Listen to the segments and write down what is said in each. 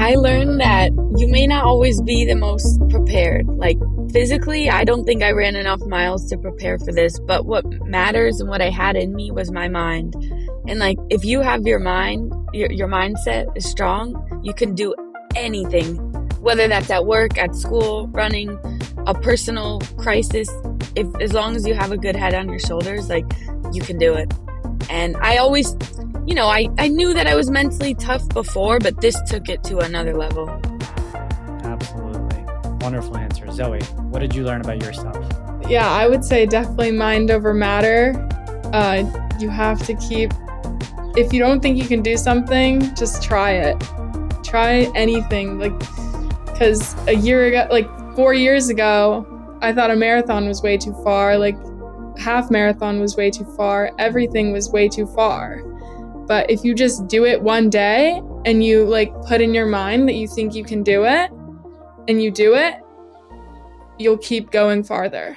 I learned that you may not always be the most prepared. Like physically, I don't think I ran enough miles to prepare for this, but what matters and what I had in me was my mind. And like, if you have your mind, your mindset is strong, you can do anything, whether that's at work, at school, running, a personal crisis. As long as you have a good head on your shoulders, like you can do it. And I always, I knew that I was mentally tough before, but this took it to another level. Absolutely. Wonderful answer. Zoe, what did you learn about yourself? Yeah, I would say definitely mind over matter. You have to if you don't think you can do something, just try it. Try anything. Because 4 years ago, I thought a marathon was way too far. Half marathon was way too far. Everything was way too far. But if you just do it one day and you put in your mind that you think you can do it and you do it, you'll keep going farther.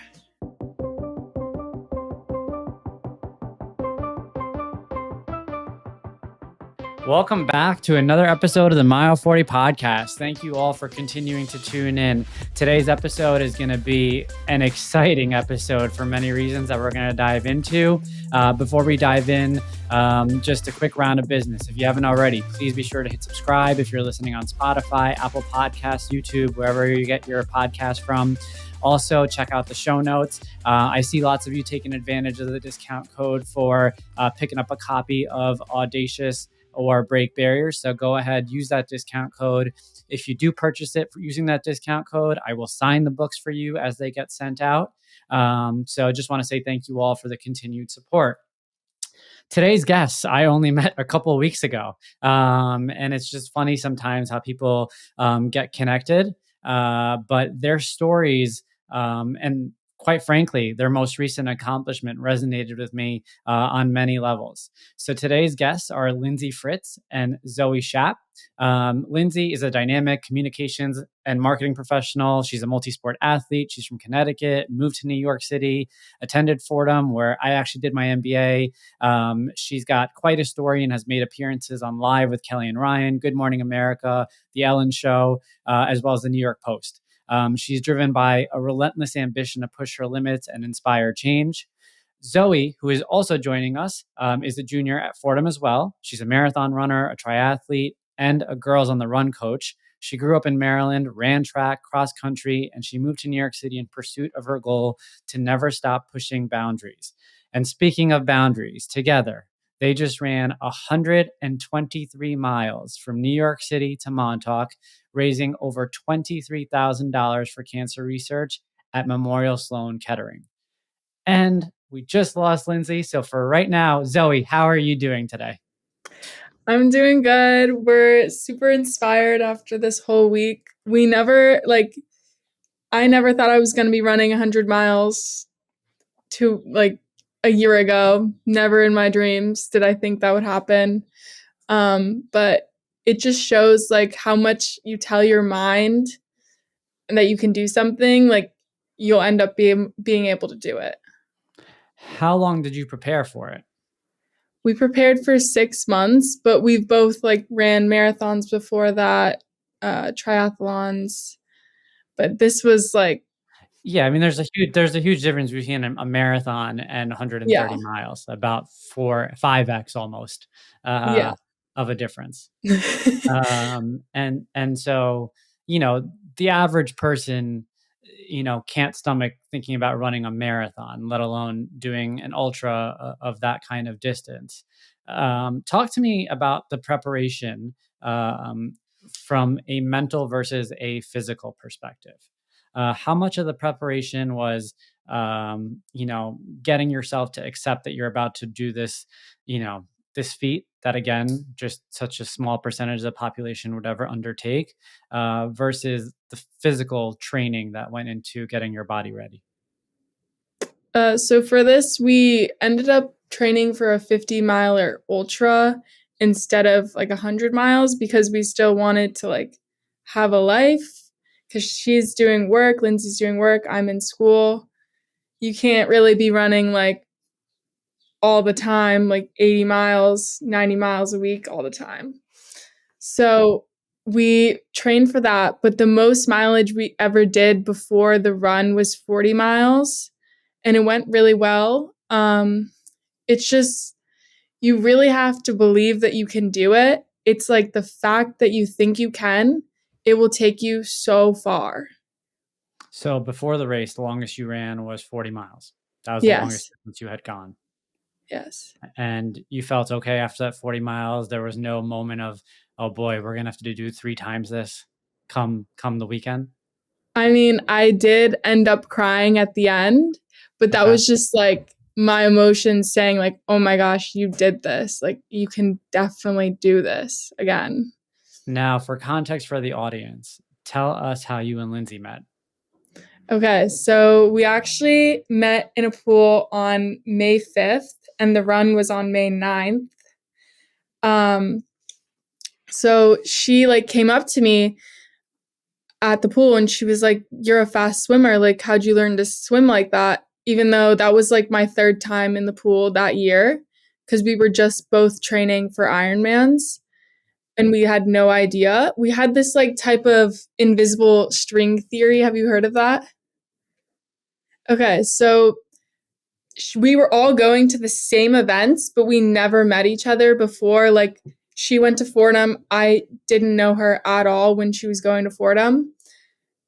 Welcome back to another episode of the Mile 40 podcast. Thank you all for continuing to tune in. Today's episode is going to be an exciting episode for many reasons that we're going to dive into. Before we dive in, just a quick round of business. If you haven't already, please be sure to hit subscribe if you're listening on Spotify, Apple Podcasts, YouTube, wherever you get your podcast from. Also, check out the show notes. I see lots of you taking advantage of the discount code for picking up a copy of Audacious or Break Barriers. So go ahead, use that discount code. If you do purchase it for using that discount code, I will sign the books for you as they get sent out. So I just want to say thank you all for the continued support. Today's guests, I only met a couple of weeks ago. And it's just funny sometimes how people get connected, but their stories and quite frankly, their most recent accomplishment resonated with me on many levels. So today's guests are Lindsey Fritz and Zoe Schaap. Lindsey is a dynamic communications and marketing professional. She's a multi-sport athlete. She's from Connecticut, moved to New York City, attended Fordham, where I actually did my MBA. She's got quite a story and has made appearances on Live with Kelly and Ryan, Good Morning America, The Ellen Show, as well as the New York Post. She's driven by a relentless ambition to push her limits and inspire change. Zoe, who is also joining us, is a junior at Fordham as well. She's a marathon runner, a triathlete, and a Girls on the Run coach. She grew up in Maryland, ran track, cross country, and she moved to New York City in pursuit of her goal to never stop pushing boundaries. And speaking of boundaries, together, they just ran 123 miles from New York City to Montauk, raising over $23,000 for cancer research at Memorial Sloan Kettering. And we just lost Lindsey. So for right now, Zoe, how are you doing today? I'm doing good. We're super inspired after this whole week. I never thought I was going to be running 100 miles a year ago. Never in my dreams did I think that would happen. But it just shows how much you tell your mind and that you can do something, you'll end up being able to do it. How long did you prepare for it? We prepared for 6 months, but we've both ran marathons before that, triathlons. But this was yeah, I mean, there's a huge difference between a marathon and 130 miles, about 5x almost of a difference. And so, the average person, can't stomach thinking about running a marathon, let alone doing an ultra of that kind of distance. Talk to me about the preparation from a mental versus a physical perspective. How much of the preparation was, getting yourself to accept that you're about to do this, this feat that, again, just such a small percentage of the population would ever undertake, versus the physical training that went into getting your body ready? So for this, we ended up training for a 50-miler ultra instead of 100 miles because we still wanted to have a life. Because she's doing work, Lindsey's doing work, I'm in school. You can't really be running all the time, 80 miles, 90 miles a week all the time. So we trained for that, but the most mileage we ever did before the run was 40 miles, and it went really well. It's just, you really have to believe that you can do it. It's like the fact that you think you can, it will take you so far. So before the race, the longest you ran was 40 miles. That was the longest Yes. distance you had gone. Yes. And you felt okay after that 40 miles. There was no moment of, oh boy, we're going to have to do 3 times this come the weekend. I mean, I did end up crying at the end, but that Okay. was just like my emotions saying like, oh my gosh, you did this. Like, you can definitely do this again. Now, for context for the audience, tell us how you and Lindsey met. Okay, so we actually met in a pool on May 5th, and the run was on May 9th. So she like came up to me at the pool and she was like, "You're a fast swimmer. Like, how'd you learn to swim like that?" Even though that was like my 3rd time in the pool that year, because we were just both training for Ironmans and we had no idea. We had this like type of invisible string theory. Have you heard of that? Okay, so we were all going to the same events, but we never met each other before. Like, she went to Fordham. I didn't know her at all when she was going to Fordham.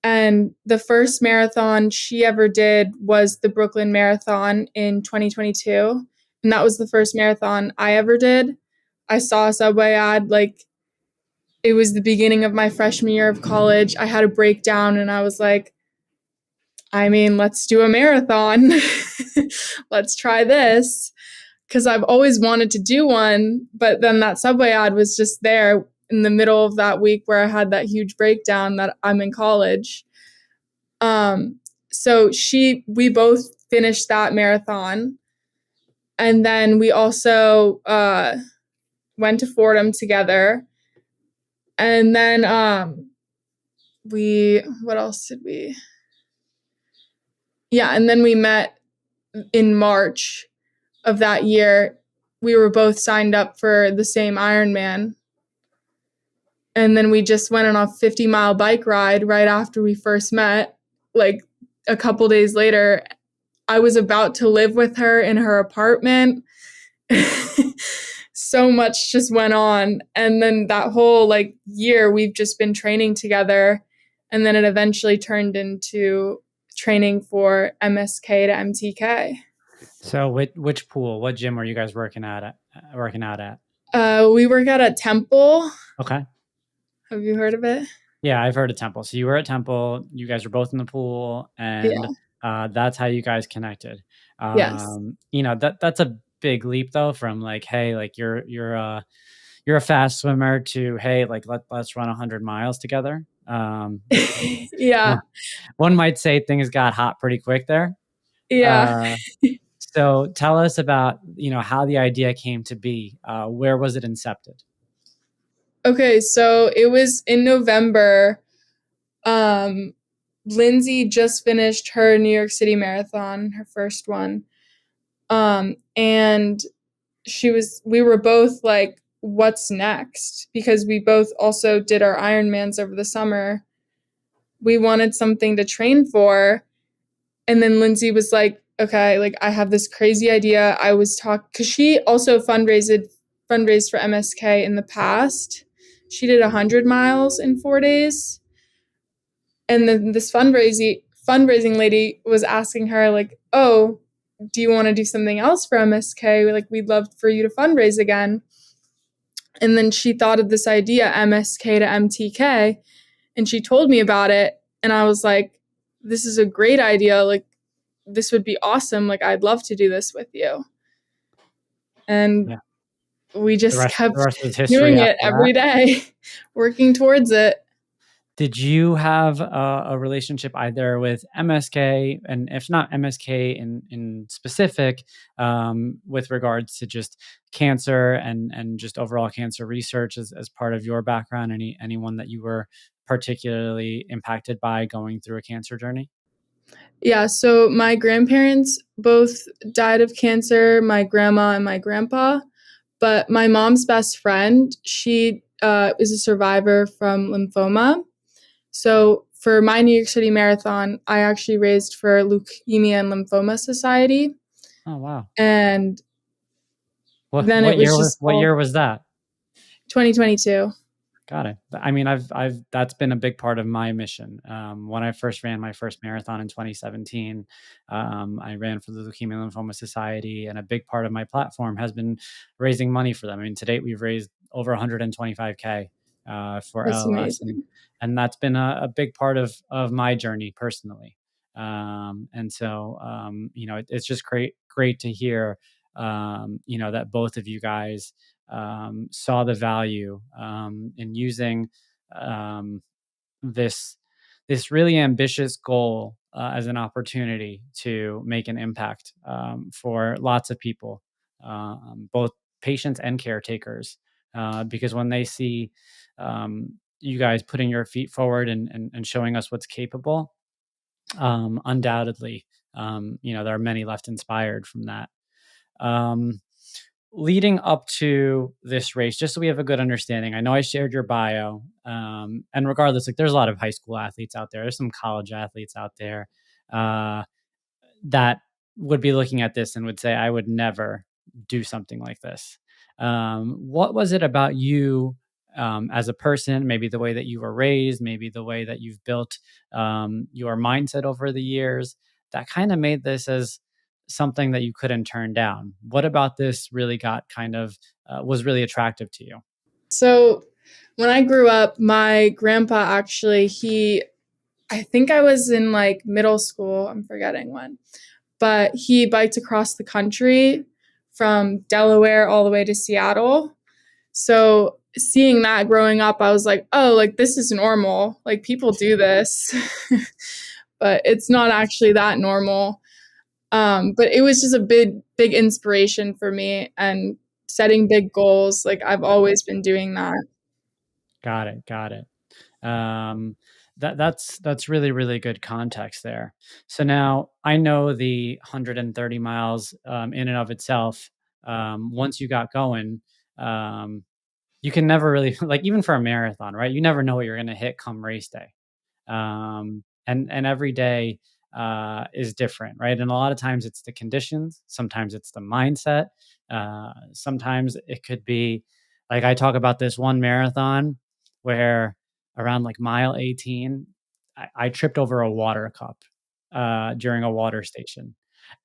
And the first marathon she ever did was the Brooklyn Marathon in 2022. And that was the first marathon I ever did. I saw a Subway ad, like, it was the beginning of my freshman year of college. I had a breakdown and I was like, I mean, let's do a marathon. Let's try this. Because I've always wanted to do one, but then that Subway ad was just there in the middle of that week where I had that huge breakdown that I'm in college. So we both finished that marathon. And then we also went to Fordham together. And then what else did we? Yeah, and then we met in March of that year. We were both signed up for the same Ironman. And then we just went on a 50-mile bike ride right after we first met. Like, a couple days later, I was about to live with her in her apartment. So much just went on. And then that whole like year, we've just been training together. And then it eventually turned into training for MSK to MTK. So which pool, what gym were you guys working out at? We work out at Temple. Okay. Have you heard of it? Yeah, I've heard of Temple. So you were at Temple, you guys were both in the pool, and that's how you guys connected. Yes. You know, that's a big leap though, from like, hey, like you're a fast swimmer to, hey, like let's run 100 miles together. Yeah. One might say things got hot pretty quick there. Yeah. So tell us about, how the idea came to be. Where was it incepted? Okay, so it was in November. Lindsey just finished her New York City Marathon, her first one. And we were both like, what's next? Because we both also did our Ironmans over the summer. We wanted something to train for. And then Lindsey was like, okay, like, I have this crazy idea. I was because she also fundraised for MSK in the past. She did 100 miles in 4 days. And then this fundraising lady was asking her like, oh, do you want to do something else for MSK? Like, we'd love for you to fundraise again. And then she thought of this idea, MSK to MTK, and she told me about it. And I was like, this is a great idea. Like, this would be awesome. Like, I'd love to do this with you. And we just kept doing it every day, working towards it. Did you have a relationship either with MSK, and if not MSK in specific, with regards to just cancer and just overall cancer research as part of your background? Anyone that you were particularly impacted by going through a cancer journey? Yeah, so my grandparents both died of cancer, my grandma and my grandpa. But my mom's best friend, she is a survivor from lymphoma. So for my New York City Marathon, I actually raised for Leukemia and Lymphoma Society. Oh, wow. And What then what it was year just what all year was that? 2022. Got it. I mean, I've that's been a big part of my mission. When I first ran my first marathon in 2017, I ran for the Leukemia and Lymphoma Society, and a big part of my platform has been raising money for them. I mean, to date, we've raised over 125K for That's LLS, amazing. and that's been a big part of my journey personally. And so, it's just great to hear, that both of you guys saw the value in using um, this this really ambitious goal as an opportunity to make an impact for lots of people, both patients and caretakers. Because when they see you guys putting your feet forward and showing us what's capable, undoubtedly, there are many left inspired from that. Um, Leading up to this race, just so we have a good understanding, I know I shared your bio, and regardless, like there's a lot of high school athletes out there. There's some college athletes out there uh, that would be looking at this and would say, "I would never do something like this." What was it about you as a person? Maybe the way that you were raised, maybe the way that you've built your mindset over the years that kind of made this as something that you couldn't turn down. What about this really got kind of was really attractive to you? So when I grew up, my grandpa actually, I think I was in like middle school, I'm forgetting when, but he biked across the country from Delaware all the way to Seattle. So seeing that growing up, I was like, oh, like this is normal. Like people do this, but it's not actually that normal. But it was just a big inspiration for me, and setting big goals. Like I've always been doing that. Got it. Got it. Um, that's really really good context there. So now I know the 130 miles in and of itself. Once you got going, um, you can never really like even for a marathon, right? You never know what you're going to hit come race day. And every day is different, right? And a lot of times it's the conditions, sometimes it's the mindset, sometimes it could be like I talk about this one marathon where around like mile 18, I tripped over a water cup during a water station.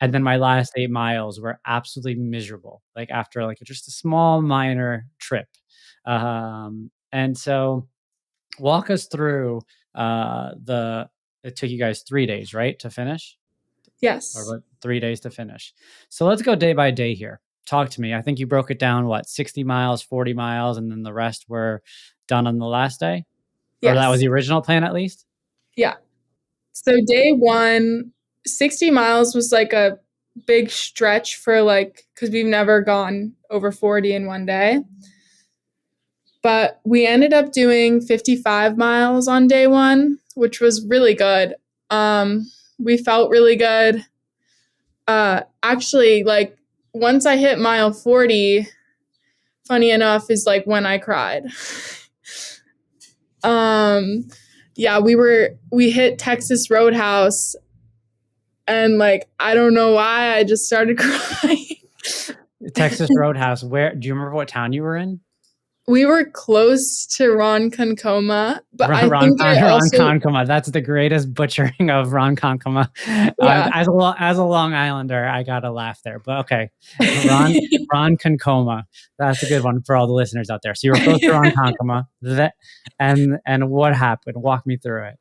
And then my last 8 miles were absolutely miserable, like after like just a small minor trip. And so walk us through the it took you guys 3 days, right, to finish? Or Yes. what, 3 days to finish. So let's go day by day here. Talk to me. I think you broke it down, what, 60 miles, 40 miles, and then the rest were done on the last day? Or that was Yes. the original plan at least? Yeah. So day one, 60 miles was like a big stretch for like, because we've never gone over 40 in one day. But we ended up doing 55 miles on day one, which was really good. We felt really good. Actually, like once I hit mile 40, funny enough, is like when I cried. Yeah, we hit Texas Roadhouse, and like I don't know why I just started crying. Texas Roadhouse. Where do you remember what town you were in? We were close to Ronkonkoma, but I think I Ron also, Concoma. That's the greatest butchering of Ron Concoma. yeah. As a Long Islander, I gotta laugh there. But okay, Ron Concoma. That's a good one for all the listeners out there. So you were close to Ron Concoma. And what happened? Walk me through it.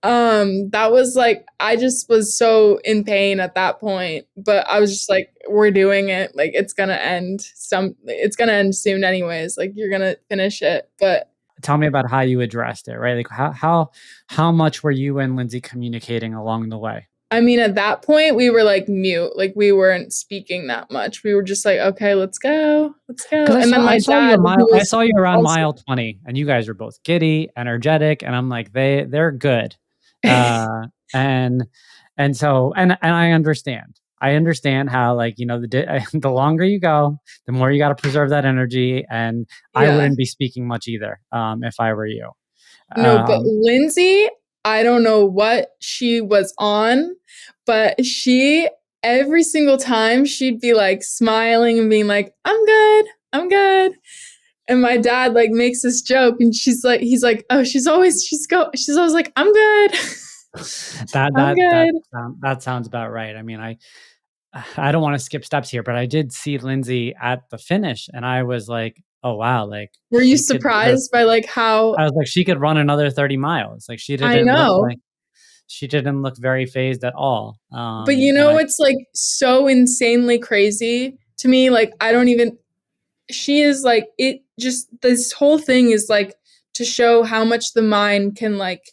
That was like I just was so in pain at that point, but I was just like, we're doing it. Like it's gonna end soon anyways. Like you're gonna finish it. But Tell me about how you addressed it. Right, like how much were you and Lindsey communicating along the way? I mean, at that point, we were like mute. Like we weren't speaking that much. We were just like, okay, let's go, let's go. Because And then I my saw you dad, a mile. who I was saw you around also, mile 20, and you guys were both giddy, energetic, and I'm like, they're good, uh, and and so and I understand. I understand how, like, the longer you go, the more you got to preserve that energy. And I Yeah. wouldn't be speaking much either if I were you. No, but Lindsey, I don't know what she was on, but she, every single time, she'd be like smiling and being like, I'm good, I'm good. And my dad like makes this joke, and he's like, oh, she's always like, I'm good. I'm good. That sounds about right. I mean, I don't want to skip steps here, but I did see Lindsey at the finish, and I was like, oh wow, like Were you surprised by like how? I was like, she could run another 30 miles. Like I know. She didn't look very phased at all. But it's like so insanely crazy to me. Like, I don't even, she is like, it just, this whole thing is like to show how much the mind can like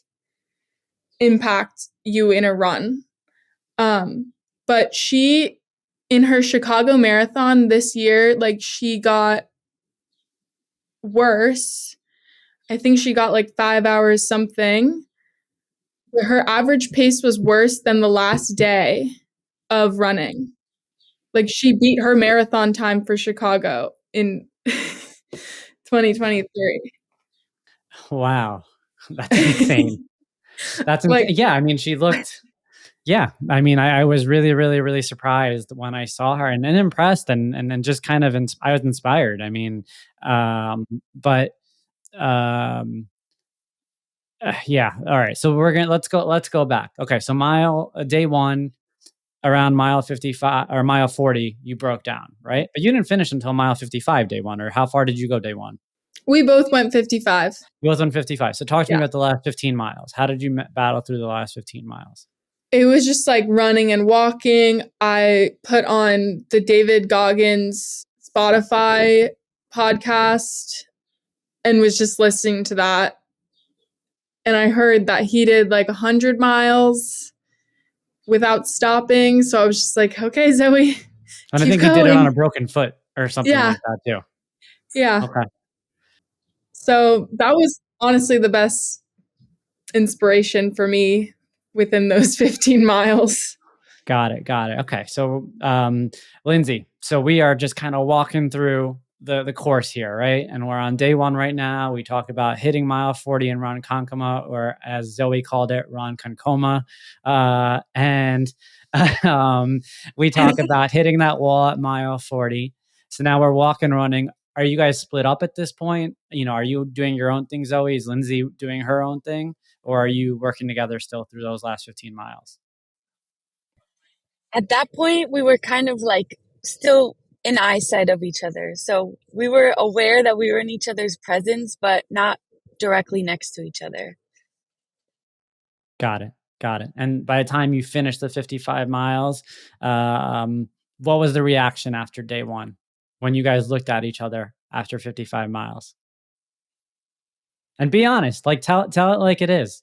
impact you in a run. But she, in her Chicago marathon this year, like she got worse. I think she got like 5 hours something. Her average pace was worse than the last day of running. Like she beat her marathon time for Chicago in 2023. Wow. That's insane. That's like, yeah. I mean, she looked. Yeah, I mean, I was really, really, really surprised when I saw her, and impressed, and then just kind of I was inspired. I mean, but yeah. All right. So let's go back. Okay. So day one, around mile 55 or mile 40, you broke down, right? But you didn't finish until mile 55 day one, or how far did you go day one? We both went 55. You both went 55. So talk to me about the last 15 miles. How did you battle through the last 15 miles? It was just like running and walking. I put on the David Goggins Spotify podcast and was just listening to that. And I heard that he did like 100 miles without stopping. So I was just like, okay, Zoe. And I think going. He did it on a broken foot or something like that too. Yeah. Okay. So that was honestly the best inspiration for me within those 15 miles. Got it. Okay. So, Lindsey, so we are just kind of walking through the course here, right? And we're on day one right now. We talk about hitting mile 40 in Ronkonkoma, or as Zoe called it, Ronkonkoma. And we talk about hitting that wall at mile 40. So now we're walking, running. Are you guys split up at this point? Are you doing your own thing, Zoe? Is Lindsey doing her own thing? Or are you working together still through those last 15 miles? At that point, we were kind of like still in eyesight of each other. So we were aware that we were in each other's presence, but not directly next to each other. Got it. And by the time you finished the 55 miles, what was the reaction after day one when you guys looked at each other after 55 miles? And be honest, like tell it like it is.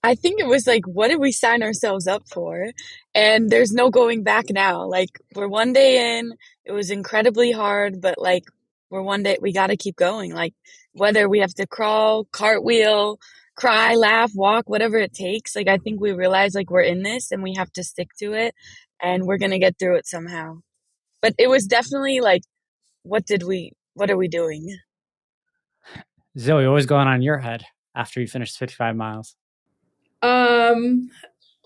I think it was like, what did we sign ourselves up for? And there's no going back now. Like, we're one day in, it was incredibly hard, but like, we're one day, we got to keep going. Like, whether we have to crawl, cartwheel, cry, laugh, walk, whatever it takes. Like, I think we realize like we're in this and we have to stick to it, and we're going to get through it somehow. But it was definitely like, what are we doing? Zoe, what was going on in your head after you finished 55 miles?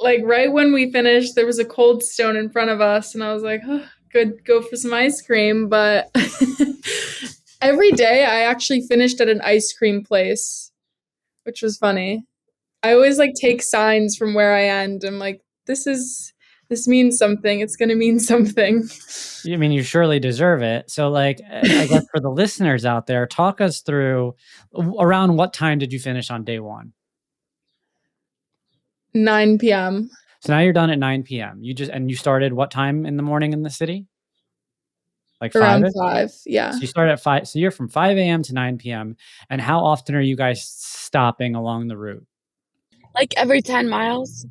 Like right when we finished, there was a Cold Stone in front of us, and I was like, oh, good, go for some ice cream. But every day I actually finished at an ice cream place, which was funny. I always like take signs from where I end. I'm like, this means something. It's going to mean something. I mean, you surely deserve it. So like, I guess for the listeners out there, talk us through around what time did you finish on day one? 9 p.m. So now you're done at 9 p.m. You started what time in the morning in the city? Like around 5, yeah. So you start at 5. So you're from 5 a.m. to 9 p.m. And how often are you guys stopping along the route? Like every 10 miles.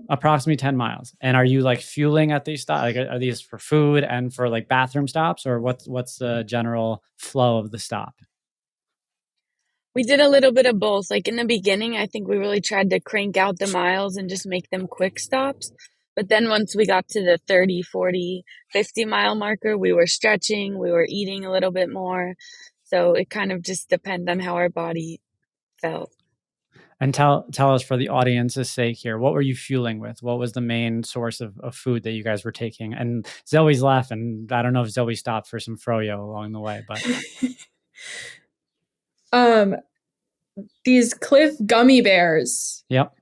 Approximately 10 miles. And are you like fueling at these stops? Like, are these for food and for like bathroom stops, or what's the general flow of the stop? We did a little bit of both. Like in the beginning, I think we really tried to crank out the miles and just make them quick stops. But then once we got to the 30, 40, 50 mile marker, we were stretching, we were eating a little bit more. So it kind of just depended on how our body felt. And tell us, for the audience's sake here, what were you fueling with? What was the main source of food that you guys were taking? And Zoe's laughing. I don't know if Zoe stopped for some froyo along the way, but These Cliff gummy bears. yep.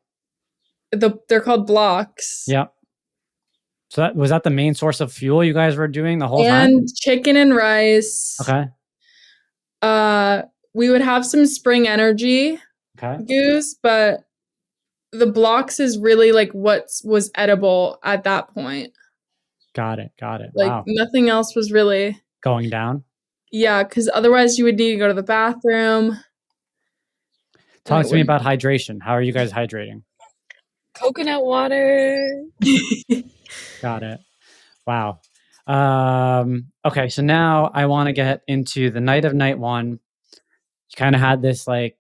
They're called blocks. Yep. So was that the main source of fuel you guys were doing the whole time? And chicken and rice. Okay. We would have some Spring Energy goose, but the blocks is really like what was edible at that point. Got it. Like Wow. nothing else was really Going down? Yeah, because otherwise you would need to go to the bathroom. Talk to me about hydration. How are you guys hydrating? Coconut water. Got it. Wow. Okay, so now I want to get into the night of night one. You kind of had this like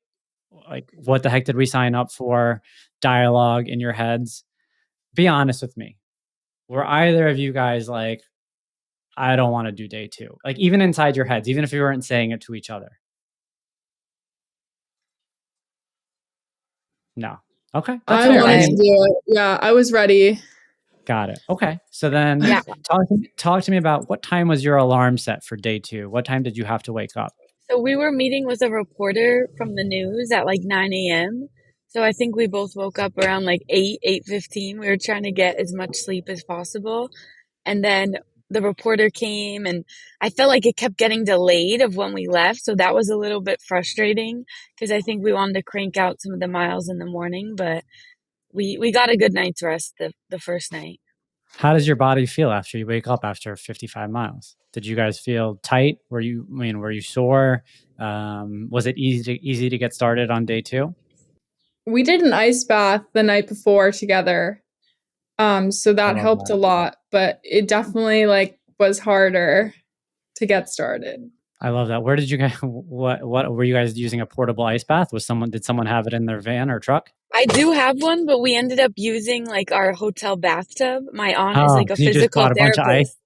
what the heck did we sign up for dialogue in your heads. Be honest with me. Were either of you guys like, I don't want to do day 2? Like even inside your heads, even if you weren't saying it to each other. No. Okay. That's I fair. wanted to do it. Yeah, I was ready. Got it. Okay. So then Yeah. talk to me about what time was your alarm set for day 2? What time did you have to wake up? So we were meeting with a reporter from the news at like 9 a.m. So I think we both woke up around like 8:15. We were trying to get as much sleep as possible. And then the reporter came and I felt like it kept getting delayed of when we left. So that was a little bit frustrating because I think we wanted to crank out some of the miles in the morning, but we got a good night's rest the first night. How does your body feel after you wake up after 55 miles? Did you guys feel tight? Were you sore? Was it easy to get started on day 2? We did an ice bath the night before together. So that helped a lot, but it definitely like was harder to get started. I love that. Where did you guys, what were you guys using, a portable ice bath? Did someone have it in their van or truck? I do have one, but we ended up using like our hotel bathtub. My aunt is like a physical therapist.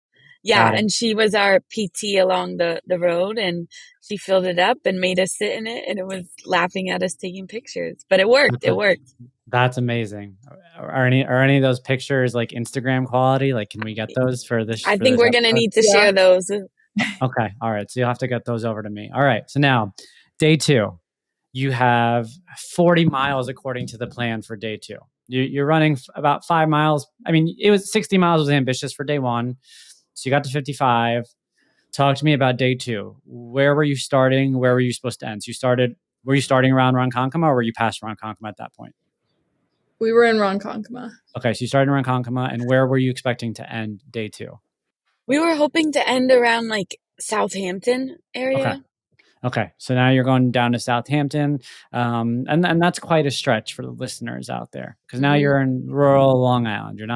Yeah, and she was our PT along the road, and she filled it up and made us sit in it, and it was laughing at us taking pictures. But it worked. It worked. That's amazing. Are any of those pictures like Instagram quality? Like, can we get those for this? I think we're going to need to share those. Okay. All right. So you'll have to get those over to me. All right. So now day 2, you have 40 miles according to the plan for day 2. You're running about 5 miles. I mean, it was 60 miles was ambitious for day 1. So you got to 55. Talk to me about day 2. Where were you starting? Where were you supposed to end? So were you starting around Ronkonkoma or were you past Ronkonkoma at that point? We were in Ronkonkoma. Okay. So you started in Ronkonkoma, and where were you expecting to end day 2? We were hoping to end around like Southampton area. Okay. So now you're going down to Southampton. And that's quite a stretch for the listeners out there, because now you're in rural Long Island. You're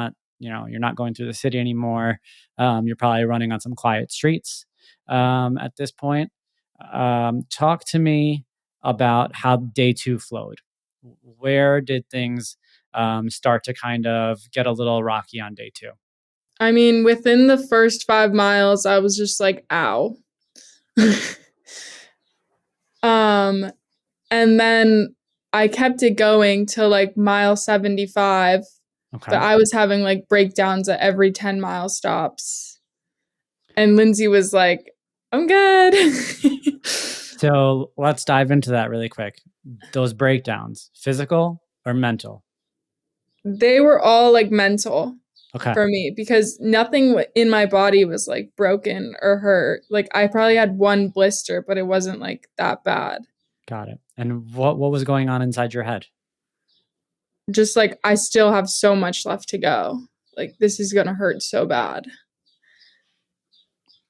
not going through the city anymore. You're probably running on some quiet streets at this point. Talk to me about how day 2 flowed. Where did things start to kind of get a little rocky on day 2? I mean, within the first 5 miles, I was just like, ow. And then I kept it going to like mile 75. Okay. But I was having like breakdowns at every 10-mile stops. And Lindsey was like, I'm good. So let's dive into that really quick. Those breakdowns, physical or mental? They were all like mental. Okay. For me, because nothing in my body was like broken or hurt. Like I probably had one blister, but it wasn't like that bad. Got it. And what was going on inside your head? Just like, I still have so much left to go. Like this is going to hurt so bad.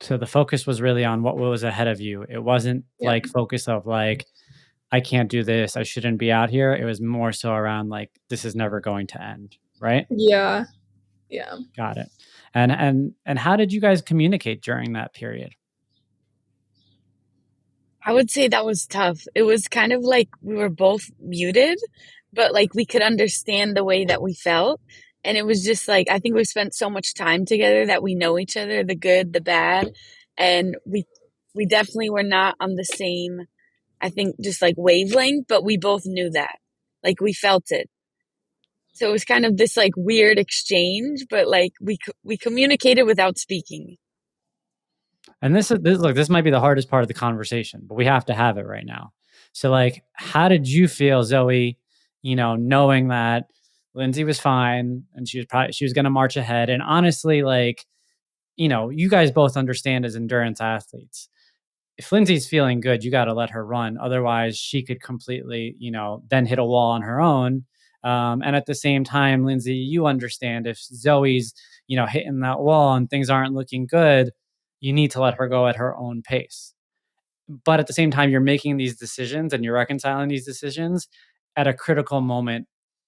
So the focus was really on what was ahead of you. It wasn't like focus of like, I can't do this, I shouldn't be out here. It was more so around like, this is never going to end, right? Yeah. Got it. And how did you guys communicate during that period? I would say that was tough. It was kind of like we were both muted, but like we could understand the way that we felt. And it was just like, I think we spent so much time together that we know each other, the good, the bad. And we definitely were not on the same, I think, just like wavelength, but we both knew that. Like we felt it. So it was kind of this like weird exchange, but like we communicated without speaking. And this might be the hardest part of the conversation, but we have to have it right now. So like, how did you feel, Zoe, knowing that Lindsey was fine and she was going to march ahead? And honestly, like, you guys both understand as endurance athletes, if Lindsey's feeling good, you got to let her run. Otherwise, she could completely, then hit a wall on her own. And at the same time, Lindsey, you understand if Zoe's, hitting that wall and things aren't looking good, you need to let her go at her own pace. But at the same time, you're making these decisions and you're reconciling these decisions at a critical moment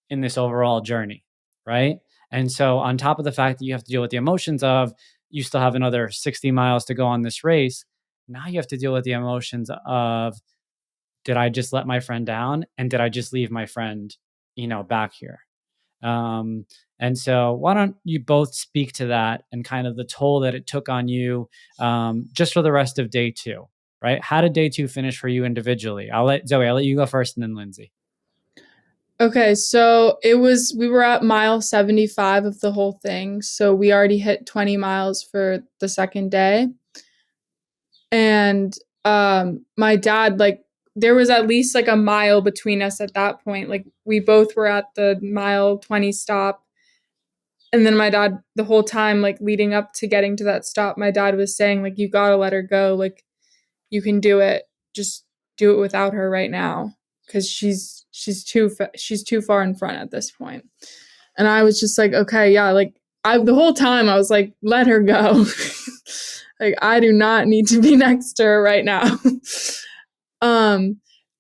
in this overall journey, right? And so, on top of the fact that you have to deal with the emotions of you still have another 60 miles to go on this race, now you have to deal with the emotions of did I just let my friend down? And did I just leave my friend, back here? Um, and so, why don't you both speak to that and kind of the toll that it took on you just for the rest of day two, right? How did day two finish for you individually? I'll let you go first and then Lindsey. Okay, so we were at mile 75 of the whole thing. So we already hit 20 miles for the second day. And my dad, like, there was at least like a mile between us at that point. Like, we both were at the mile 20 stop. And then my dad, the whole time, like, leading up to getting to that stop, my dad was saying, like, you gotta let her go. Like, you can do it. Just do it without her right now, because she's too far in front at this point. And I was just like, okay, yeah. Like, the whole time I was like, let her go. Like, I do not need to be next to her right now.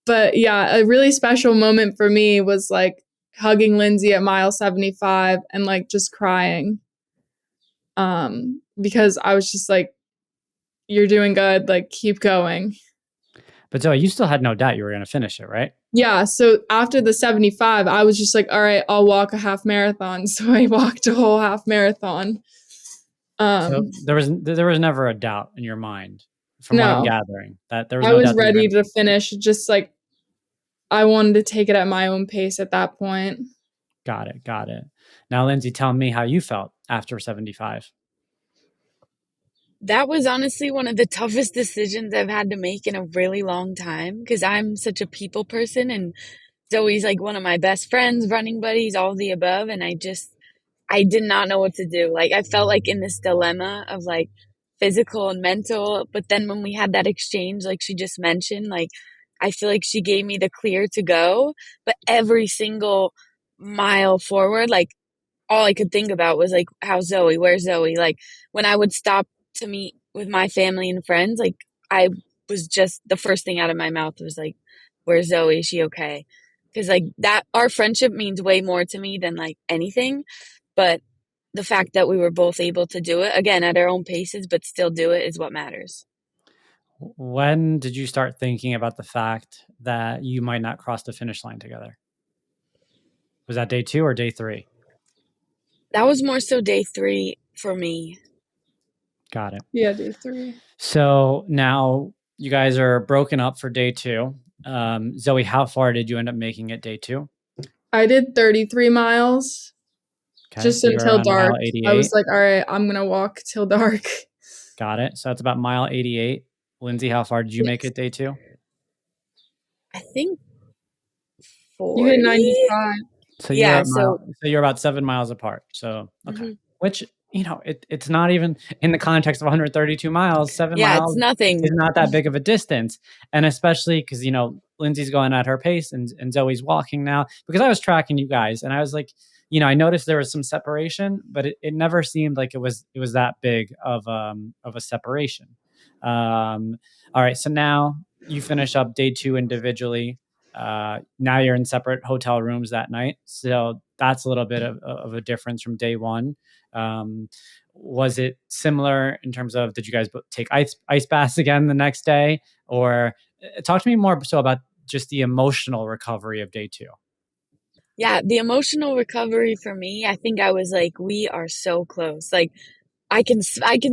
But yeah, a really special moment for me was like hugging Lindsey at mile 75 and like just crying. Because I was just like, you're doing good, like, keep going. But Zoe, you still had no doubt you were going to finish it, right? Yeah, so after the 75, I was just like, all right, I'll walk a half marathon. So I walked a whole half marathon. So there was never a doubt in your mind, from what I'm gathering, that there was I no was doubt. ready to finish. Just like, I wanted to take it at my own pace at that point. Got it. Now, Lindsey, tell me how you felt after 75. That was honestly one of the toughest decisions I've had to make in a really long time because I'm such a people person and Zoe's like one of my best friends, running buddies, all the above. And I did not know what to do. Like, I felt like in this dilemma of like physical and mental. But then when we had that exchange, like she just mentioned, like, I feel like she gave me the clear to go. But every single mile forward, like, all I could think about was like, where's Zoe? Like, when I would stop to meet with my family and friends, like, I was just the first thing out of my mouth was like, where's Zoe? Is she okay? Because like that, our friendship means way more to me than like anything. But the fact that we were both able to do it again at our own paces, but still do it is what matters. When did you start thinking about the fact that you might not cross the finish line together? Was that day 2 or day 3? That was more so day 3 for me. Got it. Yeah, day 3. So now you guys are broken up for day 2. Zoe, how far did you end up making it day 2? I did 33 miles. Okay, just so until dark. I was like, all right, I'm going to walk till dark. Got it. So that's about mile 88. Lindsey, how far did you make it day 2? I think 40. You hit 95. So you're about 7 miles apart. So, okay. Mm-hmm. Which, it's not even in the context of 132 miles, 7 miles it's nothing. Is not that big of a distance. And especially because, Lindsey's going at her pace and Zoe's walking now, because I was tracking you guys and I was like, I noticed there was some separation, but it never seemed like it was that big of a separation. All right. So now you finish up day 2 individually. Now you're in separate hotel rooms that night. So that's a little bit of a difference from day 1. Was it similar in terms of, did you guys take ice baths again the next day? Or talk to me more so about just the emotional recovery of day 2. Yeah, the emotional recovery for me, I think I was like, we are so close. Like I can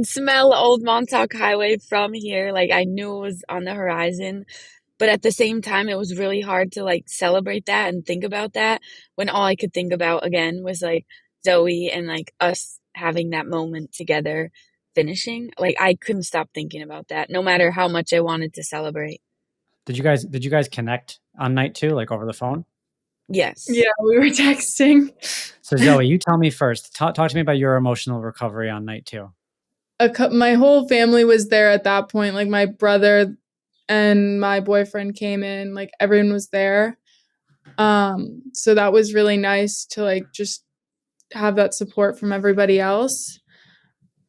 smell Old Montauk Highway from here. Like I knew it was on the horizon, but at the same time it was really hard to like celebrate that and think about that when all I could think about again was like Zoe and like us having that moment together finishing. Like I couldn't stop thinking about that no matter how much I wanted to celebrate. Did you guys connect on night 2, like over the phone? Yes. Yeah, we were texting. So Zoe, you tell me first. Talk to me about your emotional recovery on night 2. My whole family was there at that point. Like my brother and my boyfriend came in. Like everyone was there. So that was really nice to like just have that support from everybody else.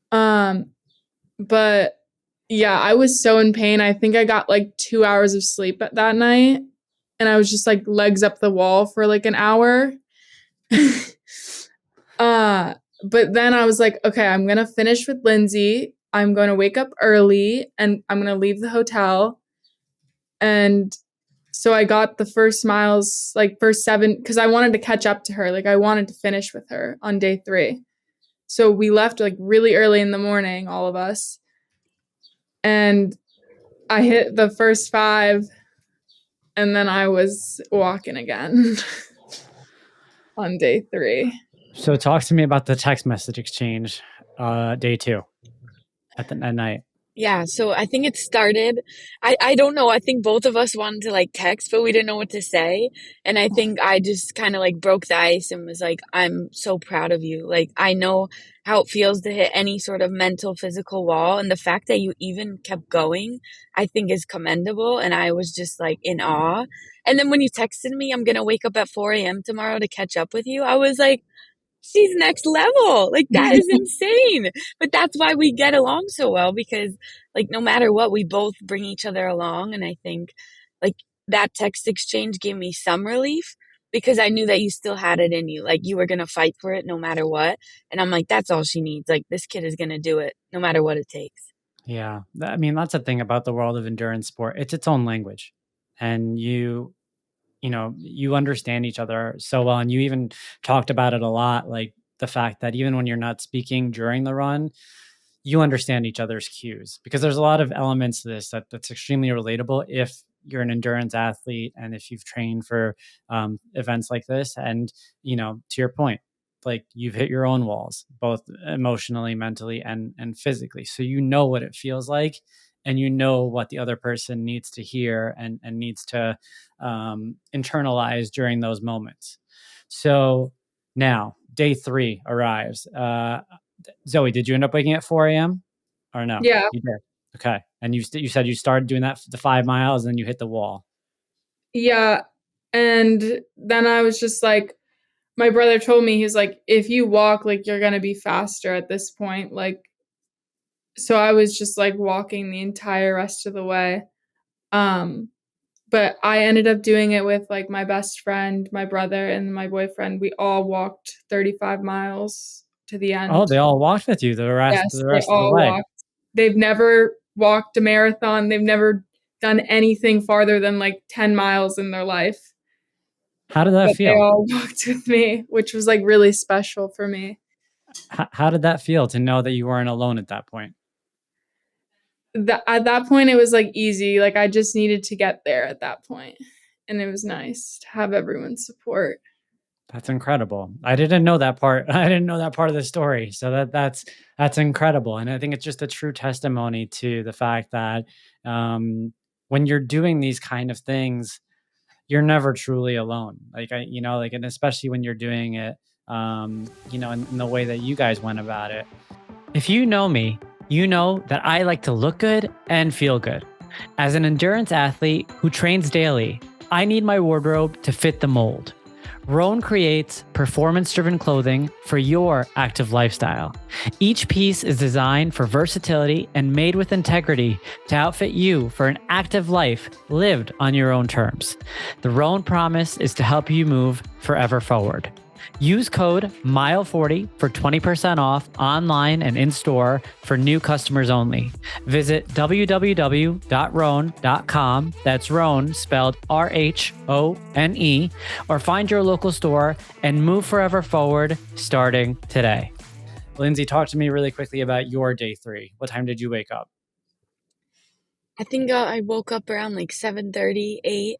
But yeah, I was so in pain. I think I got like 2 hours of sleep that night, and I was just like legs up the wall for like an hour. But then I was like, okay, I'm gonna finish with Lindsey. I'm gonna wake up early and I'm gonna leave the hotel. And so I got the first miles, like first 7, because I wanted to catch up to her. Like I wanted to finish with her on day 3. So we left like really early in the morning, all of us. And I hit the first 5, and then I was walking again on day 3. So talk to me about the text message exchange, day 2 at night. Yeah, so I think it started, I don't know, I think both of us wanted to like text, but we didn't know what to say. And I think I just kind of like broke the ice and was like, I'm so proud of you. Like, I know how it feels to hit any sort of mental, physical wall. And the fact that you even kept going, I think is commendable. And I was just like in awe. And then when you texted me, I'm going to wake up at 4 a.m. tomorrow to catch up with you, I was like, she's next level. Like that is insane. But that's why we get along so well, because like no matter what, we both bring each other along. And I think like that text exchange gave me some relief because I knew that you still had it in you. Like you were going to fight for it no matter what. And I'm like, that's all she needs. Like this kid is going to do it no matter what it takes. Yeah. I mean, that's the thing about the world of endurance sport. It's its own language. And you understand each other so well. And you even talked about it a lot, like the fact that even when you're not speaking during the run, you understand each other's cues, because there's a lot of elements to this that's extremely relatable if you're an endurance athlete and if you've trained for events like this. And, to your point, like you've hit your own walls, both emotionally, mentally, and physically. So you know what it feels like, and you know what the other person needs to hear and needs to internalize during those moments. So now day 3 arrives. Zoe, did you end up waking at 4 a.m. or no? Yeah. You did. Okay. And you said you started doing that the 5 miles and then you hit the wall. Yeah. And then I was just like, my brother told me, he's like, if you walk, like you're going to be faster at this point. Like, so I was just like walking the entire rest of the way. But I ended up doing it with like my best friend, my brother, and my boyfriend. We all walked 35 miles to the end. Oh, they all walked with you the rest Yes, of they the all way. walked. They've never walked a marathon. They've never done anything farther than like 10 miles in their life. How did that But feel? they all walked with me, which was like really special for me. How did that feel to know that you weren't alone at that point? At that point, it was like easy. Like I just needed to get there at that point. And it was nice to have everyone's support. That's incredible. I didn't know that part. I didn't know that part of the story. So that's incredible. And I think it's just a true testimony to the fact that when you're doing these kind of things, you're never truly alone. And especially when you're doing it, in the way that you guys went about it. If you know me, you know that I like to look good and feel good. As an endurance athlete who trains daily, I need my wardrobe to fit the mold. Roan creates performance-driven clothing for your active lifestyle. Each piece is designed for versatility and made with integrity to outfit you for an active life lived on your own terms. The Roan promise is to help you move forever forward. Use code MILE40 for 20% off online and in-store for new customers only. Visit www.rhone.com, that's Rhone spelled RHONE, or find your local store and move forever forward starting today. Lindsey, talk to me really quickly about your day 3. What time did you wake up? I think I woke up around like 7:30, 8,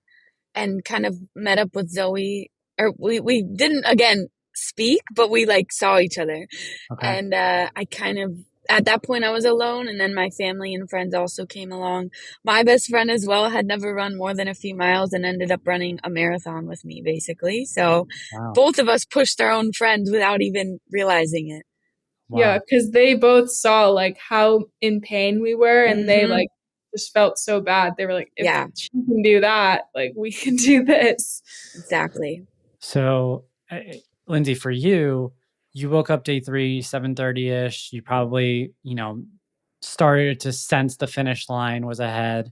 and kind of met up with Zoe. Or we didn't, again, speak, but we like saw each other. Okay. And I kind of, at that point I was alone, and then my family and friends also came along. My best friend as well had never run more than a few miles and ended up running a marathon with me, basically. So Wow. both of us pushed our own friends without even realizing it. Wow. Yeah, because they both saw like how in pain we were, and they like just felt so bad. They were like, if she can do that, like we can do this. Exactly. So, Lindsey, for you, you woke up day 3, 7:30-ish. You probably, started to sense the finish line was ahead.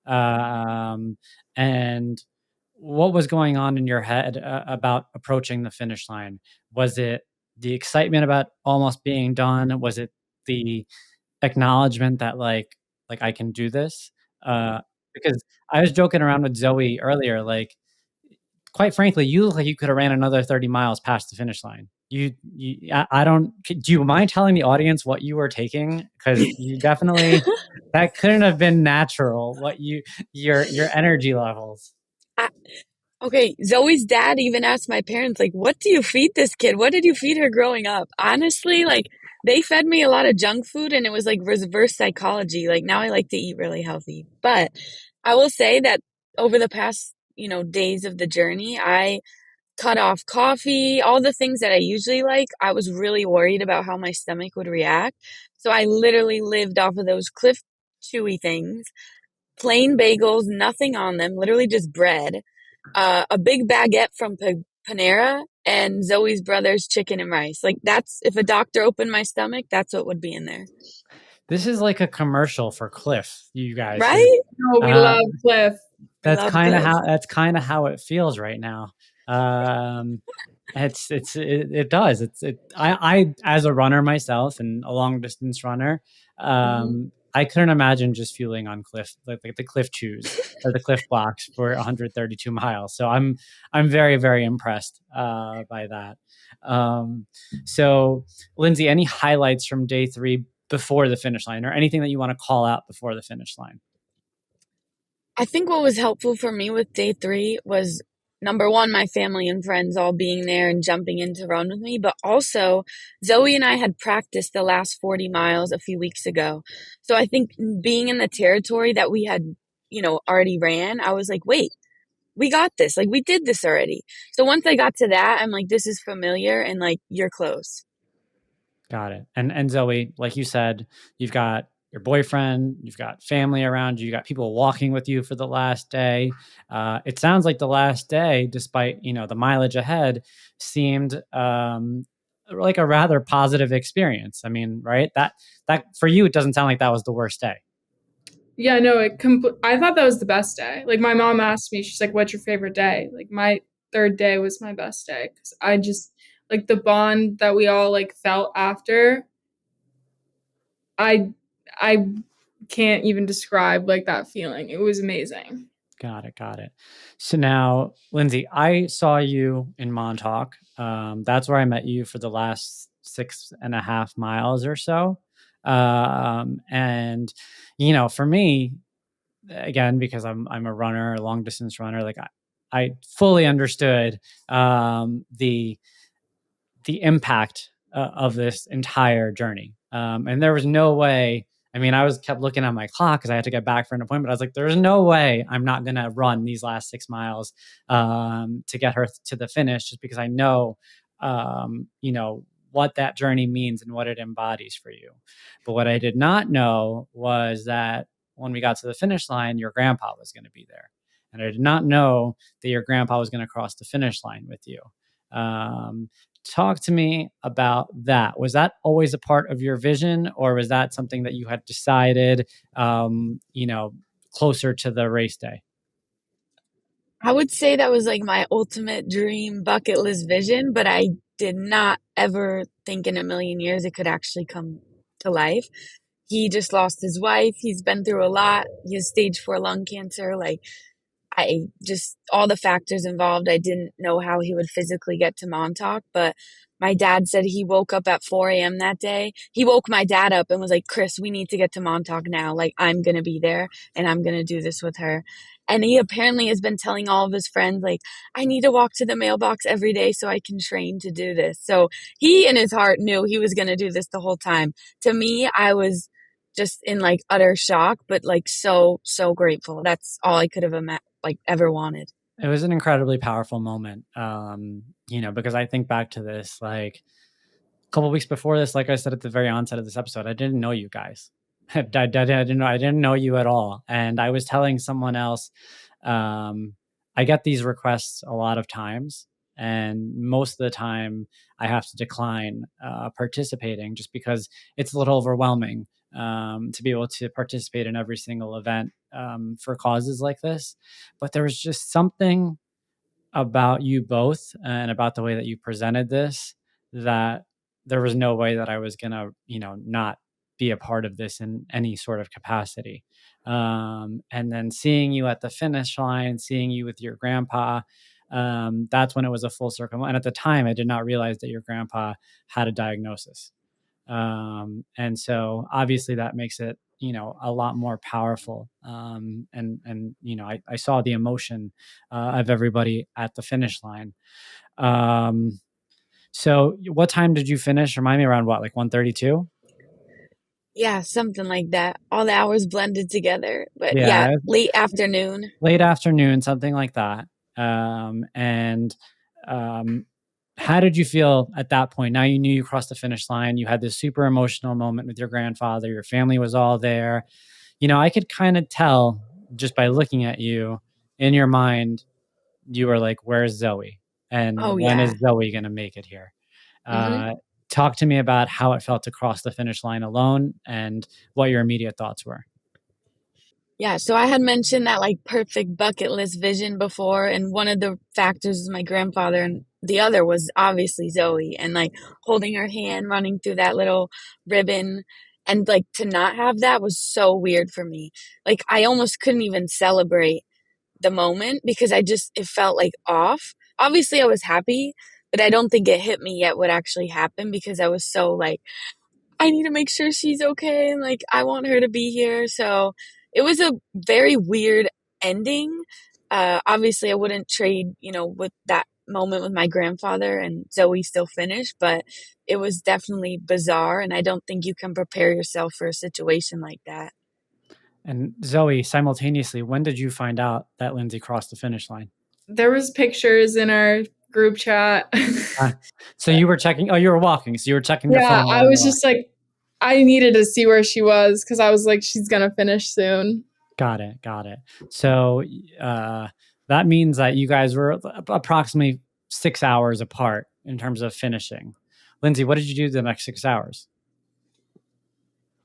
And what was going on in your head about approaching the finish line? Was it the excitement about almost being done? Was it the acknowledgement that like I can do this? Because I was joking around with Zoe earlier, like, quite frankly, you look like you could have ran another 30 miles past the finish line. I don't, do you mind telling the audience what you were taking? Because you definitely, that couldn't have been natural, your energy levels. Okay, Zoe's dad even asked my parents, like, what do you feed this kid? What did you feed her growing up? Honestly, like, they fed me a lot of junk food, and it was like reverse psychology. Like, now I like to eat really healthy. But I will say that over the past, days of the journey, I cut off coffee, all the things that I usually like. I was really worried about how my stomach would react. So I literally lived off of those Cliff Chewy things, plain bagels, nothing on them, literally just bread, a big baguette from Panera, and Zoe's brother's chicken and rice. Like, that's, if a doctor opened my stomach, that's what would be in there. This is like a commercial for Cliff, you guys. Right? Oh, we love Cliff. That's kind of how it feels right now. It does. I as a runner myself and a long distance runner, I couldn't imagine just fueling on Cliff, like the Cliff Chews or the Cliff Blocks for 132 miles. So I'm very, very impressed by that. So Lindsey, any highlights from day 3 before the finish line, or anything that you want to call out before the finish line? I think what was helpful for me with day 3 was, number one, my family and friends all being there and jumping in to run with me, but also Zoe and I had practiced the last 40 miles a few weeks ago. So I think being in the territory that we had, already ran, I was like, wait, we got this. Like, we did this already. So once I got to that, I'm like, this is familiar, and like, you're close. Got it. And Zoe, like you said, you've got your boyfriend, you've got family around you, you got people walking with you for the last day. It sounds like the last day, despite, the mileage ahead, seemed like a rather positive experience. I mean, right? That for you, it doesn't sound like that was the worst day. Yeah, no, I thought that was the best day. Like, my mom asked me, she's like, what's your favorite day? Like, my 3rd day was my best day, because I just, like, the bond that we all like felt after, I can't even describe like that feeling. It was amazing. Got it. So now, Lindsey, I saw you in Montauk. That's where I met you for the last 6.5 miles or so. And for me, again, because I'm a runner, a long distance runner, like I fully understood the impact of this entire journey. And there was no way. I mean, I kept looking at my clock because I had to get back for an appointment. I was like, there's no way I'm not going to run these last 6 miles to get her to the finish, just because I know, what that journey means and what it embodies for you. But what I did not know was that when we got to the finish line, your grandpa was going to be there. And I did not know that your grandpa was going to cross the finish line with you. Talk to me about that. Was that always a part of your vision, or was that something that you had decided, closer to the race day? I would say that was like my ultimate dream bucket list vision, but I did not ever think in a million years it could actually come to life. He just lost his wife. He's been through a lot. He has stage 4 lung cancer. Like, I just, all the factors involved, I didn't know how he would physically get to Montauk, but my dad said he woke up at 4 a.m. that day. He woke my dad up and was like, Chris, we need to get to Montauk now. Like, I'm going to be there and I'm going to do this with her. And he apparently has been telling all of his friends, like, I need to walk to the mailbox every day so I can train to do this. So he in his heart knew he was going to do this the whole time. To me, I was just in like utter shock, but like so grateful. That's all I could have like ever wanted. It was an incredibly powerful moment, because I think back to this, like a couple weeks before this, like I said at the very onset of this episode, I didn't know you guys. I didn't know you at all. And I was telling someone else, I get these requests a lot of times, and most of the time I have to decline participating just because it's a little overwhelming to be able to participate in every single event for causes like this. But there was just something about you both and about the way that you presented this that there was no way that I was going to, not be a part of this in any sort of capacity. And then seeing you at the finish line, seeing you with your grandpa, that's when it was a full circle. And at the time, I did not realize that your grandpa had a diagnosis. And so obviously that makes it, a lot more powerful. I saw the emotion of everybody at the finish line. So what time did you finish? Remind me, around what, like 1:32? Yeah, something like that. All the hours blended together. But yeah, Yeah, late afternoon. late afternoon, something like that. And how did you feel at that point? Now you knew you crossed the finish line. You had this super emotional moment with your grandfather. Your family was all there. I could kind of tell just by looking at you in your mind, you were like, where's Zoe? And Oh when yeah. is Zoe going to make it here? hmm Uh, Talk to me about how it felt to cross the finish line alone and what your immediate thoughts were. Yeah, so I had mentioned that like perfect bucket list vision before, and one of the factors was my grandfather, and the other was obviously Zoe, and like holding her hand, running through that little ribbon, and like to not have that was so weird for me. Like I almost couldn't even celebrate the moment because it felt like off. Obviously, I was happy, but I don't think it hit me yet what actually happened because I was so like, I need to make sure she's okay and like I want her to be here. So it was a very weird ending. Obviously, I wouldn't trade, with that moment with my grandfather and Zoe still finished, but it was definitely bizarre. And I don't think you can prepare yourself for a situation like that. And Zoe, simultaneously, when did you find out that Lindsey crossed the finish line? There was pictures in our group chat. So you were checking, you were walking. So you were checking the Yeah, phone I while you was were. just like, I needed to see where she was because I was like, she's gonna finish soon. Got it. So that means that you guys were approximately 6 hours apart in terms of finishing. Lindsey, what did you do the next 6 hours?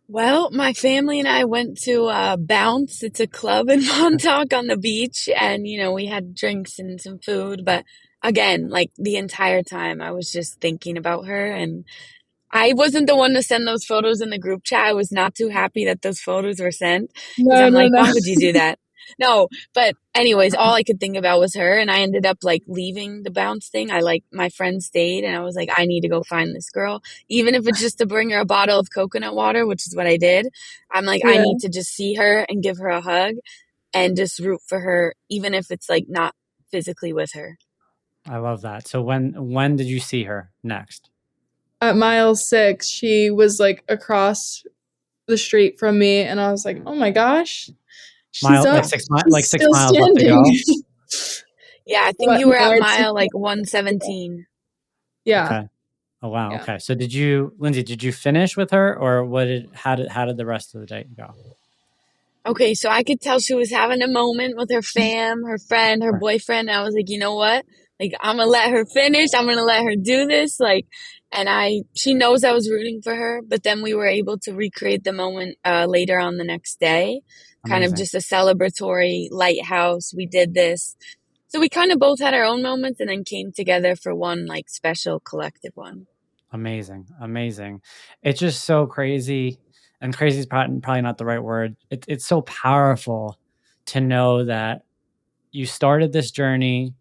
Well, my family and I went to Bounce. It's a club in Montauk on the beach, and we had drinks and some food. But again, like the entire time, I was just thinking about her, and I wasn't the one to send those photos in the group chat. I was not too happy that those photos were sent because No, I'm no, like, no. why would you do that? No, but anyways, all I could think about was her, and I ended up like leaving the bounce thing. My friend stayed, and I was like, I need to go find this girl, even if it's just to bring her a bottle of coconut water, which is what I did. I'm like, I Yeah. need to just see her and give her a hug and just root for her, even if it's like not physically with her. I love that. So when did you see her next? At mile 6, she was like across the street from me, and I was like, oh my gosh, she's Mile up. like 6 She's 6 still miles left to standing. go. Yeah, I think But you were no, at it's mile like 117. yeah, Okay. Oh wow. yeah. Okay. So Lindsey, did you finish with her, or how did the rest of the day go? Okay, so I could tell she was having a moment with her fam, her friend, her Sure. boyfriend. I was like, you know what? Like, I'm gonna let her finish. I'm gonna let her do this. Like, and she knows I was rooting for her, but then we were able to recreate the moment later on the next day, kind of Amazing. just a celebratory lighthouse. We did this. So we kind of both had our own moments and then came together for one like special collective one. Amazing, amazing. It's just so crazy, and crazy is probably not the right word. It's so powerful to know that you started this journey,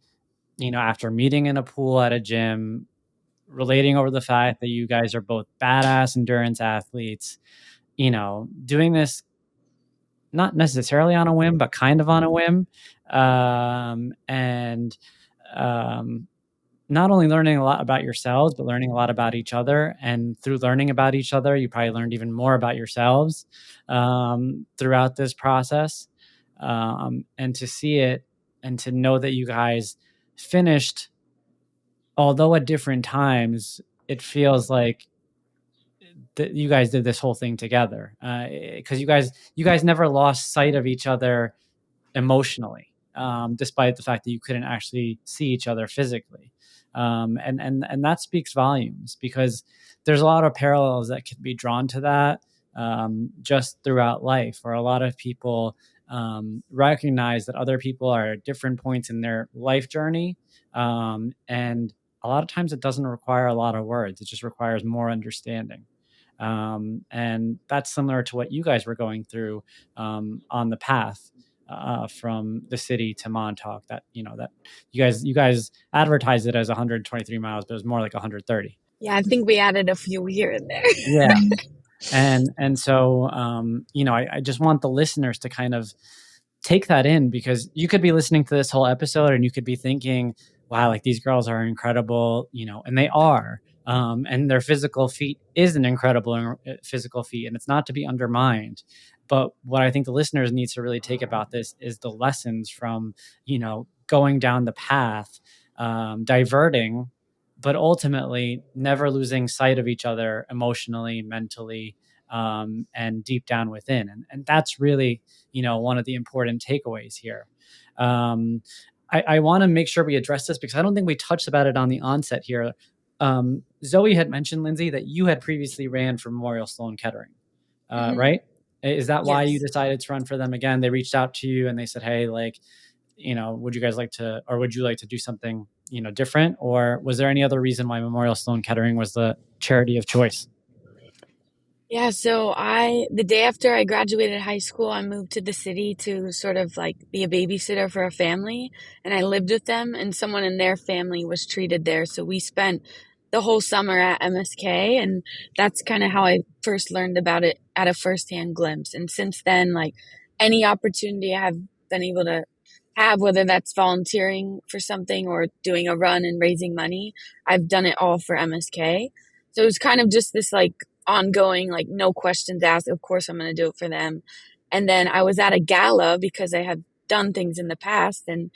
after meeting in a pool at a gym, relating over the fact that you guys are both badass endurance athletes, doing this not necessarily on a whim, but kind of on a whim. And um, Not only learning a lot about yourselves, but learning a lot about each other. And through learning about each other, you probably learned even more about yourselves throughout this process. And to see it and to know that you guys finished, although at different times, it feels like that you guys did this whole thing together, because you guys never lost sight of each other emotionally, despite the fact that you couldn't actually see each other physically. And that speaks volumes, because there's a lot of parallels that can be drawn to that, just throughout life, where a lot of people recognize that other people are at different points in their life journey. And a lot of times it doesn't require a lot of words, it just requires more understanding. And that's similar to what you guys were going through on the path from the city to Montauk. That that you guys advertised it as 123 miles, but it was more like 130. Yeah, I think we added a few here and there. Yeah, and so I just want the listeners to kind of take that in, because you could be listening to this whole episode and you could be thinking, wow, like these girls are incredible, and they are. And their physical feat is an incredible physical feat, and it's not to be undermined. But what I think the listeners need to really take about this is the lessons from, going down the path, diverting, but ultimately never losing sight of each other emotionally, mentally, and deep down within. And that's really, one of the important takeaways here. I want to make sure we address this, because I don't think we touched about it on the onset here. Zoe had mentioned, Lindsey, that you had previously ran for Memorial Sloan Kettering, right? Is that why you Yes. decided to run for them again? They reached out to you and they said, hey, like, would you guys like to, or would you like to do something, different? Or was there any other reason why Memorial Sloan Kettering was the charity of choice? Yeah, so the day after I graduated high school, I moved to the city to sort of like be a babysitter for a family, and I lived with them, and someone in their family was treated there. So we spent the whole summer at MSK, and that's kind of how I first learned about it at a firsthand glimpse. And since then, like any opportunity I have been able to have, whether that's volunteering for something or doing a run and raising money, I've done it all for MSK. So it was kind of just this like ongoing, like no questions asked. Of course, I'm going to do it for them. And then I was at a gala because I had done things in the past, and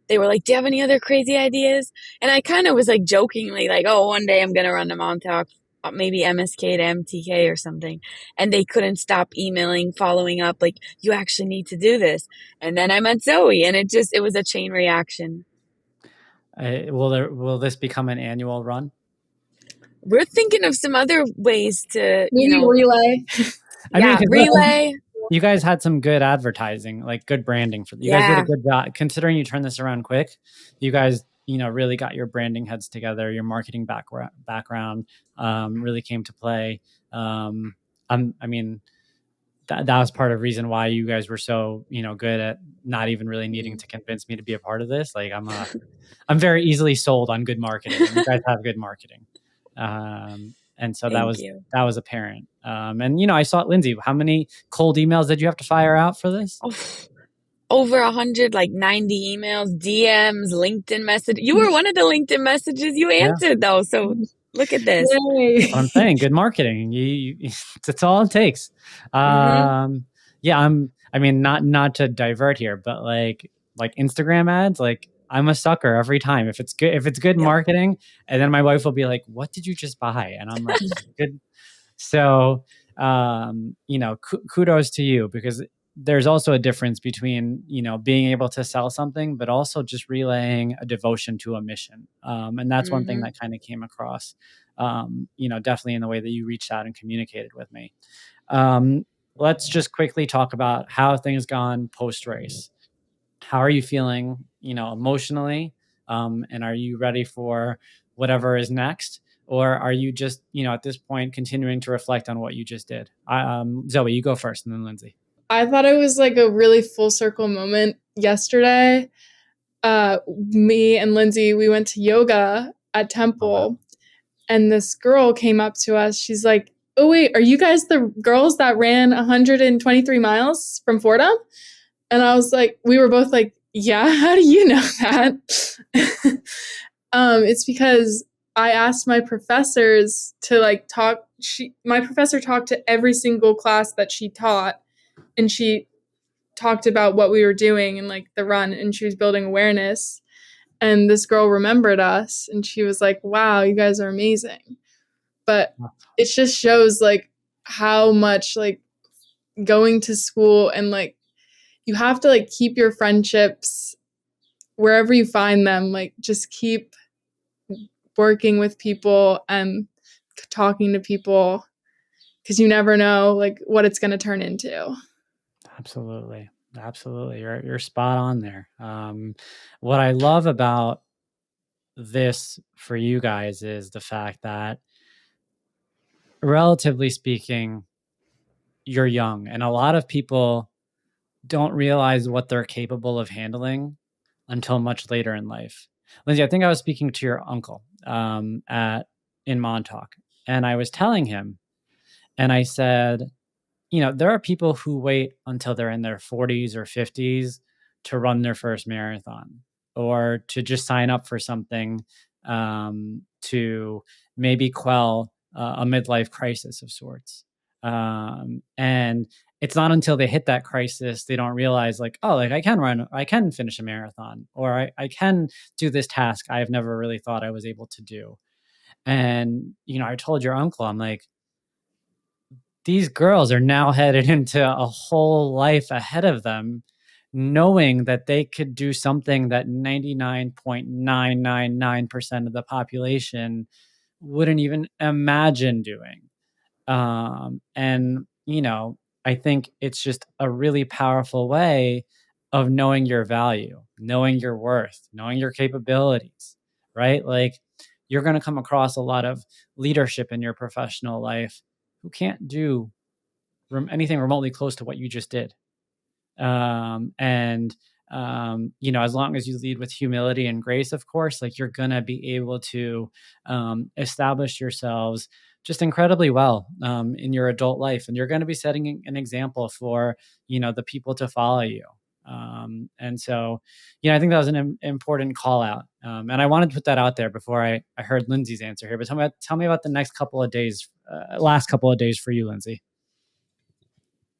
they were like, "Do you have any other crazy ideas?" And I kind of was like jokingly, like, "Oh, one day I'm going to run to Montauk, maybe MSK to MTK or something." And they couldn't stop emailing, following up, like, "You actually need to do this." And then I met Zoe, and it was a chain reaction. Will this become an annual run? We're thinking of some other ways to, Maybe relay. I mean, yeah, 'cause relay. you guys had some good advertising, like good branding you guys did a Yeah. good job considering you turned this around quick. You guys, really got your branding heads together. Your marketing background really came to play. I mean, that was part of the reason why you guys were so, good at not even really needing to convince me to be a part of this. Like I'm very easily sold on good marketing, and you guys have good marketing. And so that Thank was you. that was apparent. And I saw it, Lindsey. How many cold emails did you have to fire out for this? Oh, over 100, like 90 emails, DMs, LinkedIn message. You were one of the LinkedIn messages you Yeah, answered though. So look at this. Yay. that's what I'm saying. Good marketing. That's all it takes. Hmm. Yeah, I mean, not to divert here, but like Instagram ads, like I'm a sucker every time. If it's good Yep. marketing, and then my wife will be like, "What did you just buy?" And I'm like, "Good." So, kudos to you, because there's also a difference between, being able to sell something, but also just relaying a devotion to a mission. And that's one thing Hmm. that kind of came across, definitely in the way that you reached out and communicated with me. Let's just quickly talk about how things gone post race. how are you feeling, emotionally? And are you ready for whatever is next? Or are you just, at this point, continuing to reflect on what you just did? Zoe, you go first, and then Lindsey. I thought it was like a really full circle moment yesterday. Me and Lindsey, we went to yoga at Oh, wow. Temple, and this girl came up to us. She's like, "Oh wait, are you guys the girls that ran 123 miles from Fordham?" And I was like, we were both like, "Yeah, how do you know that?" It's because I asked my professors to like talk. My professor talked to every single class that she taught, and she talked about what we were doing and like the run, and she was building awareness. And this girl remembered us, and she was like, "Wow, you guys are amazing." But it just shows like how much like going to school, and like you have to like keep your friendships wherever you find them, like just keep working with people and talking to people, because you never know like what it's going to turn into. Absolutely. Absolutely. You're spot on there. What I love about this for you guys is the fact that, relatively speaking, you're young, and a lot of people don't realize what they're capable of handling until much later in life. Lindsey, I think I was speaking to your uncle at in Montauk, and I was telling him, and I said, there are people who wait until they're in their 40s or 50s to run their first marathon, or to just sign up for something, to maybe quell a midlife crisis of sorts. And it's not until they hit that crisis they don't realize, like, oh, like I can finish a marathon, or I can do this task I have never really thought I was able to do. And I told your uncle, I'm like, these girls are now headed into a whole life ahead of them, knowing that they could do something that 99.999% of the population wouldn't even imagine doing. And, I think it's just a really powerful way of knowing your value, knowing your worth, knowing your capabilities, right? Like, you're going to come across a lot of leadership in your professional life who can't do anything remotely close to what you just did. And as long as you lead with humility and grace, of course, like, you're gonna be able to establish yourselves just incredibly well in your adult life, and you're going to be setting an example for the people to follow you. And so, I think that was an important call out, and I wanted to put that out there before I heard Lindsey's answer here. But tell me about the next couple of days, last couple of days for you, Lindsey.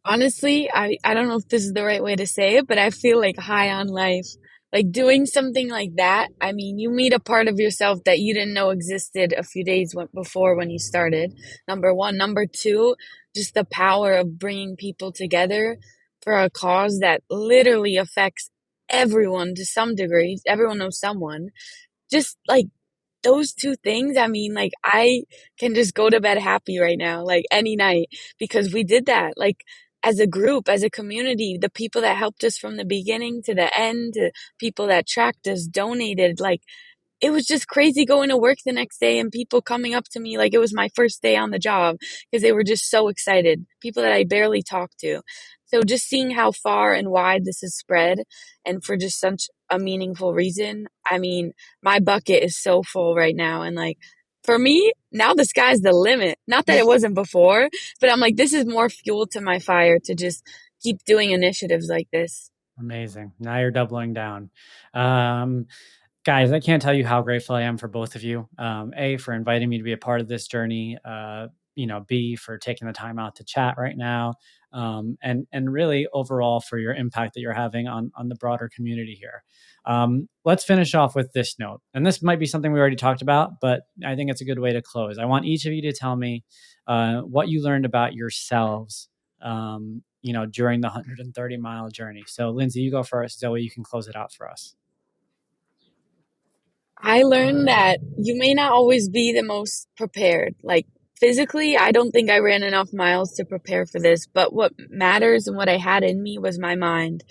Honestly, I don't know if this is the right way to say it, but I feel like high on life. Like doing something like that, I mean, you meet a part of yourself that you didn't know existed a few days before when you started. Number one. Number two, just the power of bringing people together for a cause that literally affects everyone to some degree. Everyone knows someone. Just like those two things, I mean, like, I can just go to bed happy right now, like any night, because we did that. Like, as a group, as a community, the people that helped us from the beginning to the end, to people that tracked us, donated, like, it was just crazy going to work the next day and people coming up to me like it was my first day on the job because they were just so excited. People that I barely talked to. So just seeing how far and wide this has spread, and for just such a meaningful reason. I mean, my bucket is so full right now. And like, for me, now the sky's the limit. Not that it wasn't before, but I'm like, this is more fuel to my fire to just keep doing initiatives like this. Amazing. Now you're doubling down. Um, Guys, I can't tell you how grateful I am for both of you. A, for inviting me to be a part of this journey. B, for taking the time out to chat right now. And really overall for your impact that you're having on the broader community here. Let's finish off with this note. And this might be something we already talked about, but I think it's a good way to close. I want each of you to tell me what you learned about yourselves, during the 130-mile journey. So Lindsey, you go first. Zoe, you can close it out for us. I learned that you may not always be the most prepared. Like physically, I don't think I ran enough miles to prepare for this, but what matters and what I had in me was my mind.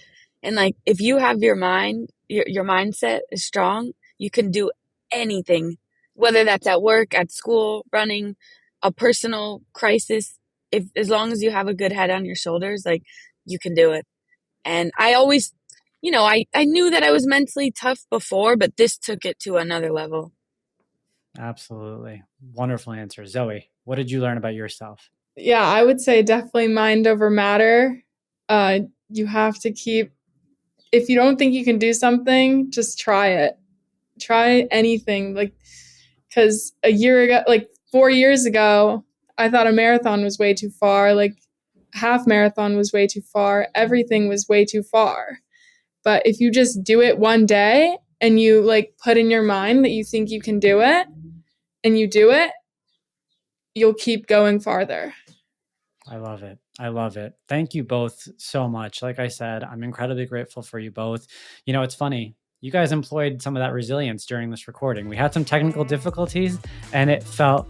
And like, if you have your mindset is strong, you can do anything, whether that's at work, at school, running, a personal crisis. If as long as you have a good head on your shoulders, like, you can do it. And I always, I knew that I was mentally tough before, but this took it to another level. Absolutely. Wonderful answer. Zoe, what did you learn about yourself? Yeah, I would say definitely mind over matter. You have to keep, if you don't think you can do something, just try it. Try anything. Like, because a year ago, like 4 years ago, I thought a marathon was way too far. Like, half marathon was way too far. Everything was way too far. But if you just do it one day and you like put in your mind that you think you can do it and you do it, you'll keep going farther. I love it. I love it. Thank you both so much. Like I said, I'm incredibly grateful for you both. It's funny. You guys employed some of that resilience during this recording. We had some technical difficulties and it felt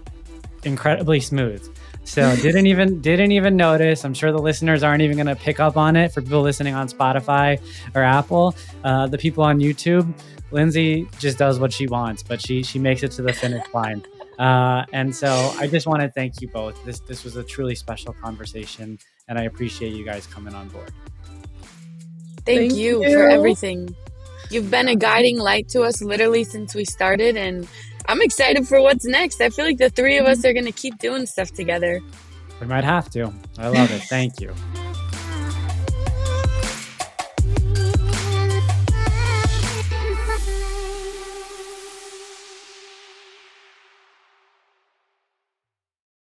incredibly smooth. So didn't even notice. I'm sure the listeners aren't even going to pick up on it. For people listening on Spotify or Apple, the people on YouTube, Lindsey just does what she wants, but she makes it to the finish line. And so I just want to thank you both. This was a truly special conversation, and I appreciate you guys coming on board. Thank you for everything. You've been a guiding light to us literally since we started, and I'm excited for what's next. I feel like the three of us are going to keep doing stuff together. We might have to. I love it. Thank you.